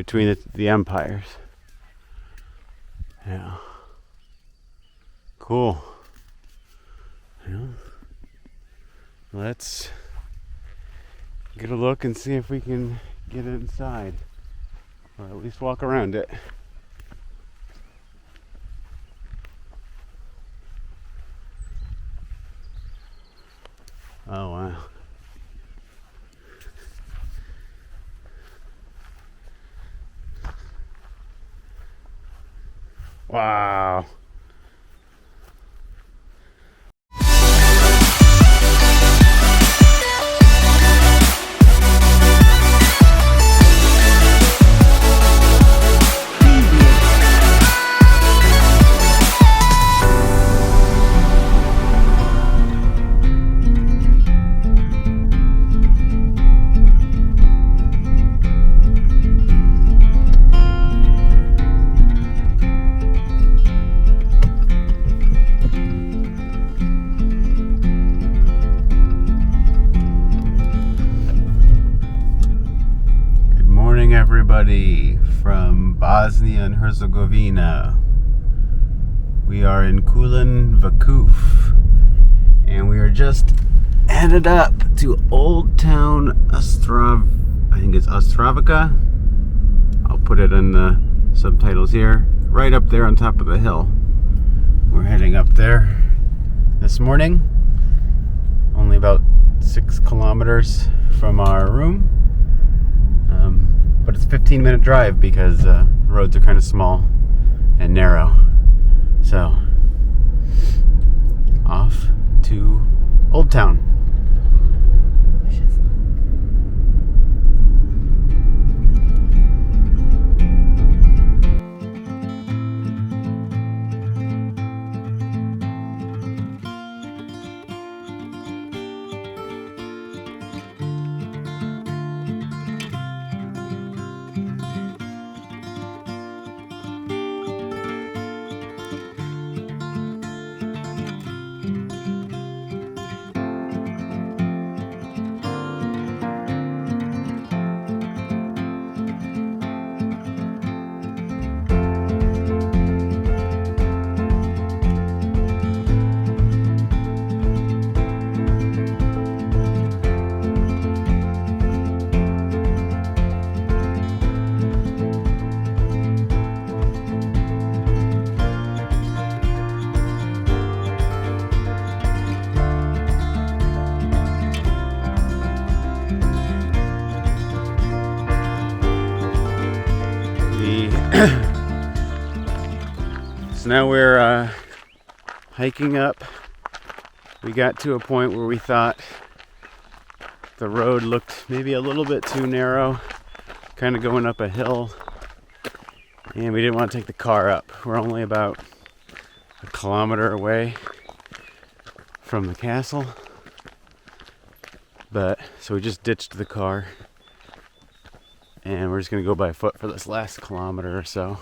between the empires. Yeah. Cool. Yeah. Let's get a look and see if we can get inside, or at least walk around it. Oh wow. Wow. Everybody from Bosnia and Herzegovina. We are in Kulen Vakuf, and we are just headed up to Old Town I think it's Ostrovica. I'll put it in the subtitles here, right up there on top of the hill. We're heading up there this morning, only about 6 kilometers from our room. But it's a 15-minute drive because the roads are kind of small and narrow. So, off to Old Town. So now we're hiking up. We got to a point where we thought the road looked maybe a little bit too narrow, kind of going up a hill, and we didn't want to take the car up. We're only about a kilometer away from the castle, so we just ditched the car, and we're just gonna go by foot for this last kilometer or so.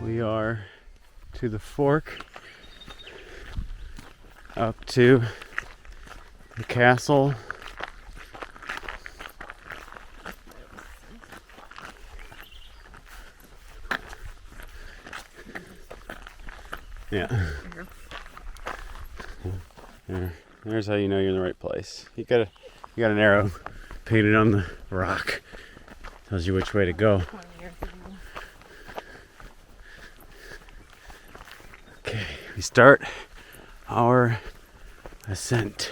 We are to the fork up to the castle. Yeah. There. There's how you know you're in the right place. You got an arrow painted on the rock. Tells you which way to go. Okay, we start our ascent.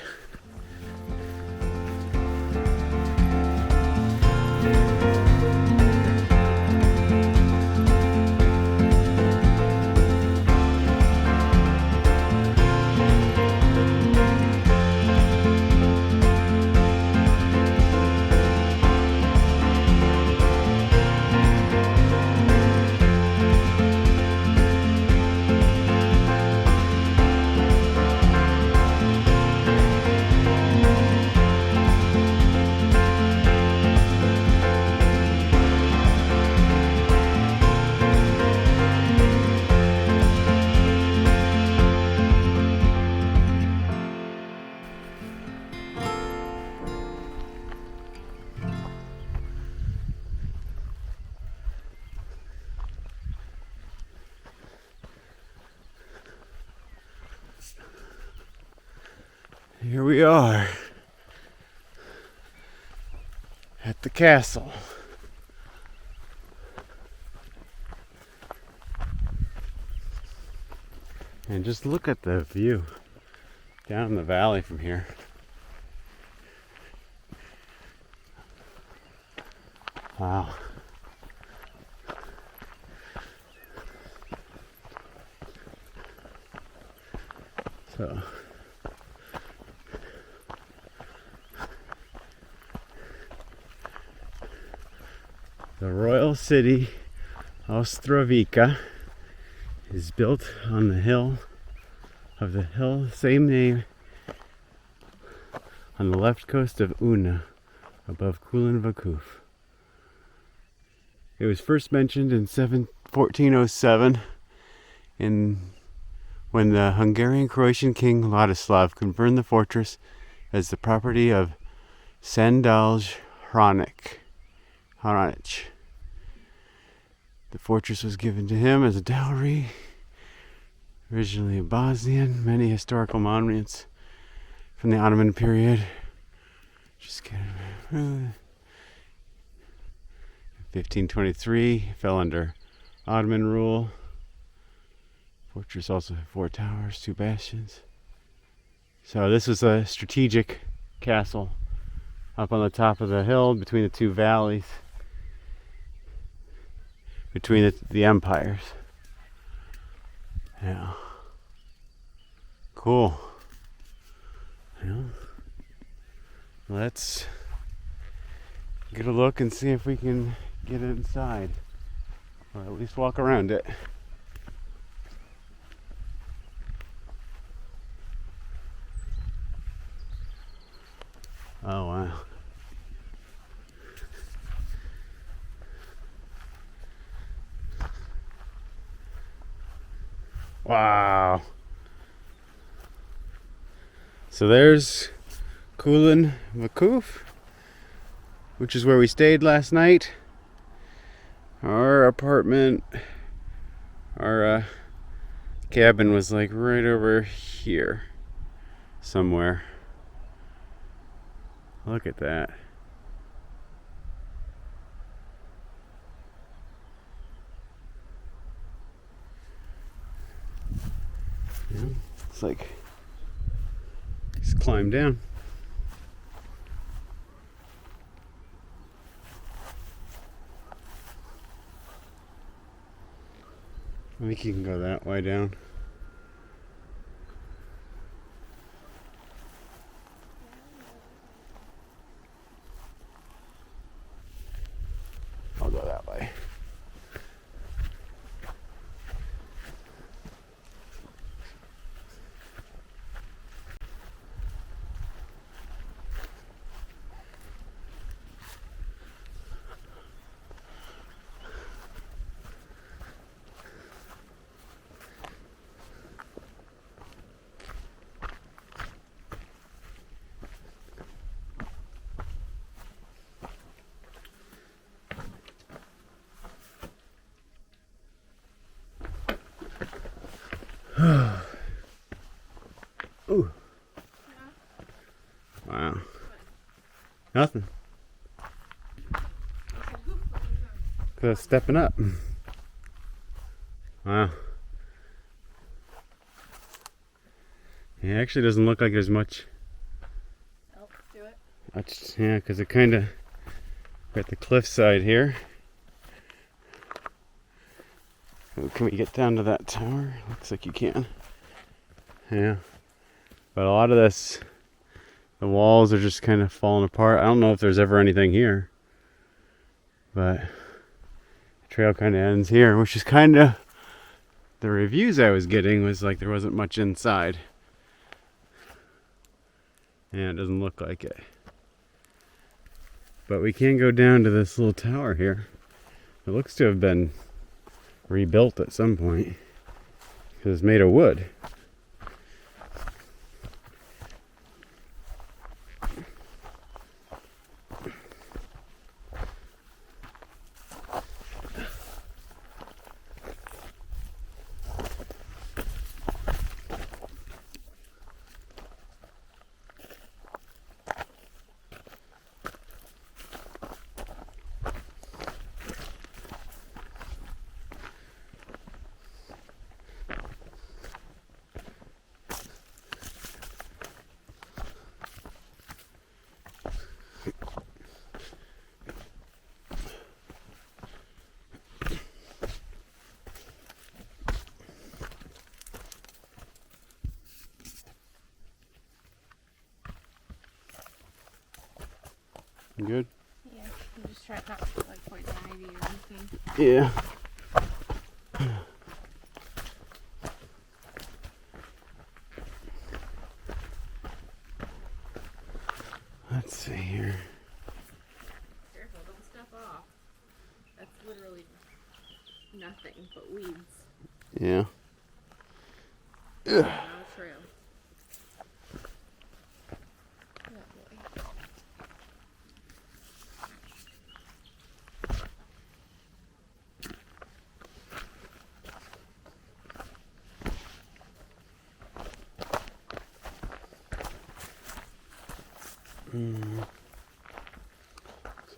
Here we are at the castle. And just look at the view down the valley from here. Wow. So the royal city Ostrovica is built on the hill same name on the left coast of Una, above Kulen Vakuf. It was first mentioned in 1407 when the Hungarian-Croatian king Ladislav confirmed the fortress as the property of Sandalj Hranic. The fortress was given to him as a dowry. Originally a Bosnian, many historical monuments from the Ottoman period. Just kidding. 1523 fell under Ottoman rule. Fortress also had 4 towers, 2 bastions. So this was a strategic castle up on the top of the hill between the 2 valleys, between the empires. Yeah. Cool. Yeah. Let's get a look and see if we can get inside, or at least walk around it. Oh wow. Wow. So there's Kulen Vakuf, which is where we stayed last night. Our apartment, our cabin was like right over here somewhere. Look at that. Yeah, it's like just climb down. I think you can go that way down. I'll go that way. Nothing. Cause stepping up. Wow. It actually doesn't look like there's much. Oh, do it. Yeah, because it kind of at the cliff side here. Oh, can we get down to that tower? Looks like you can. Yeah. But a lot of this, the walls are just kind of falling apart. I don't know if there's ever anything here. But the trail kind of ends here, which is kind of, the reviews I was getting was like there wasn't much inside. Yeah, it doesn't look like it. But we can go down to this little tower here. It looks to have been rebuilt at some point because it's made of wood. Good? Yeah, I'm just trying not to put like poison ivy or anything. Yeah. Let's see here. Careful, don't step off. That's literally nothing but weeds. Yeah. No trail. Oh boy.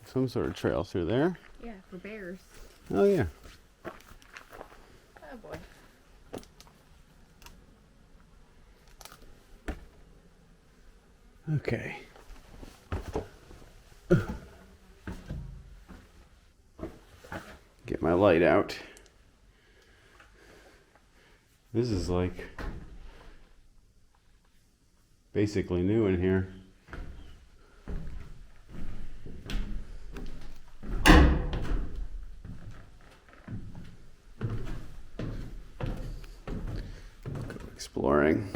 Some sort of trail through there. Yeah, for bears. Oh yeah. Oh boy. Okay. Get my light out. This is like basically new in here. Go exploring.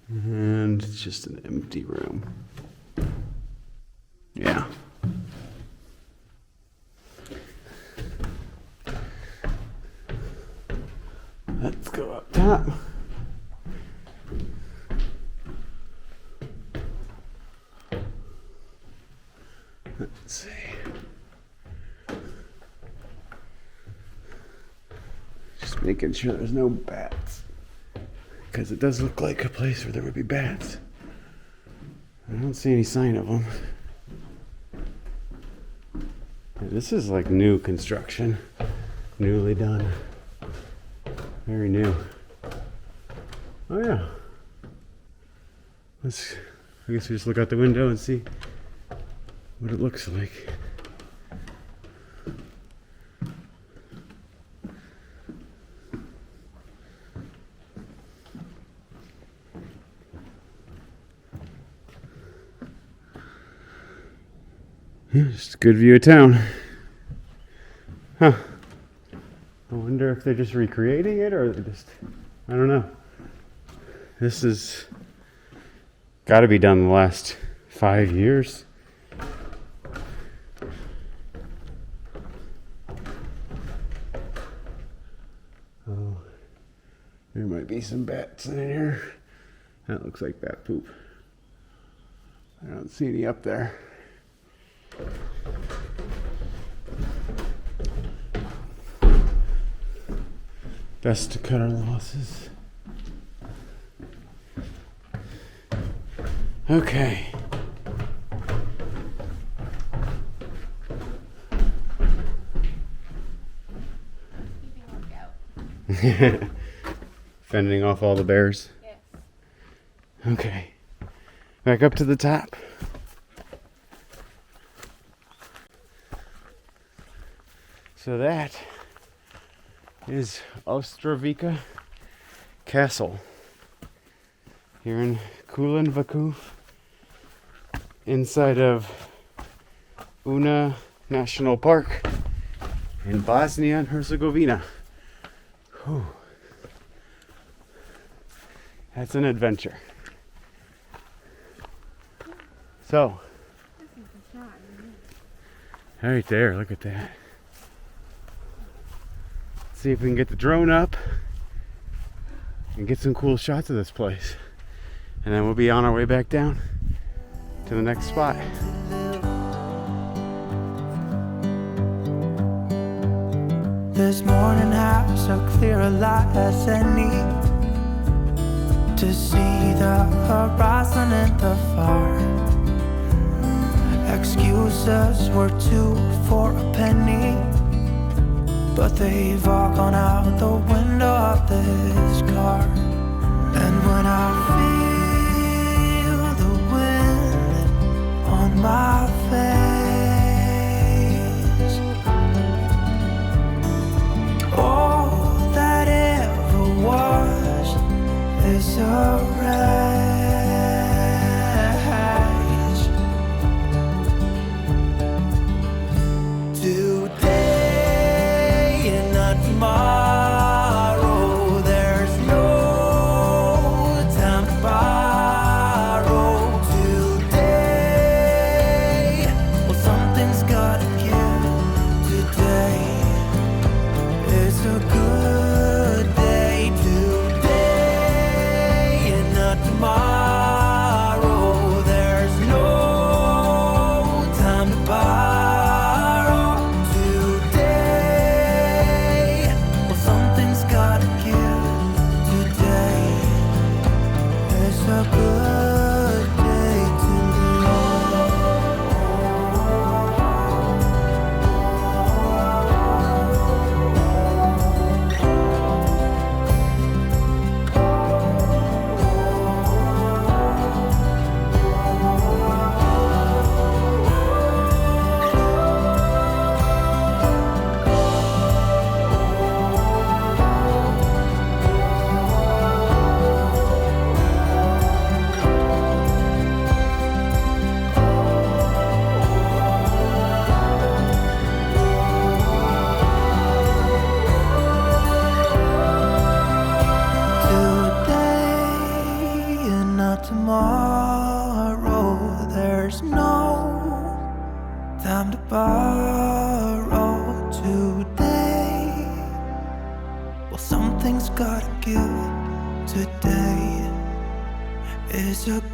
And it's just an empty room. Yeah. Let's go up top. Let's see. Just making sure there's no bats. Because it does look like a place where there would be bats. I don't see any sign of them. This is like new construction. Newly done. Very new. Oh yeah. I guess we just look out the window and see what it looks like. Yeah, just a good view of town. Huh. I wonder if they're just recreating it or they're just, I don't know. This is got to be done in the last 5 years. Oh, there might be some bats in here. That looks like bat poop. I don't see any up there. Best to cut our losses. Okay. Keeping lookout. Fending off all the bears. Yes. Okay. Back up to the top. So that is Ostovica Castle here in Kulen Vakuf, inside of Una National Park in Bosnia and Herzegovina. Whew. That's an adventure. So, This is the shot, isn't it? right there, look at that. See if we can get the drone up and get some cool shots of this place. And then we'll be on our way back down to the next spot. This morning has so clear a light as any, to see the horizon in the far. Excuses were 2 for a penny, but they've all gone out the window of this car. And when I feel the wind on my face, all that ever was is a race. Today and not tomorrow, there's no time to borrow. Today, well, something's gotta give. Today is a good day. Today and not tomorrow, there's no time to borrow. Today, well, something's gotta give. Today is a good day to today and not tomorrow, there's no time to borrow. Today, well, something's gotta give. Today is a good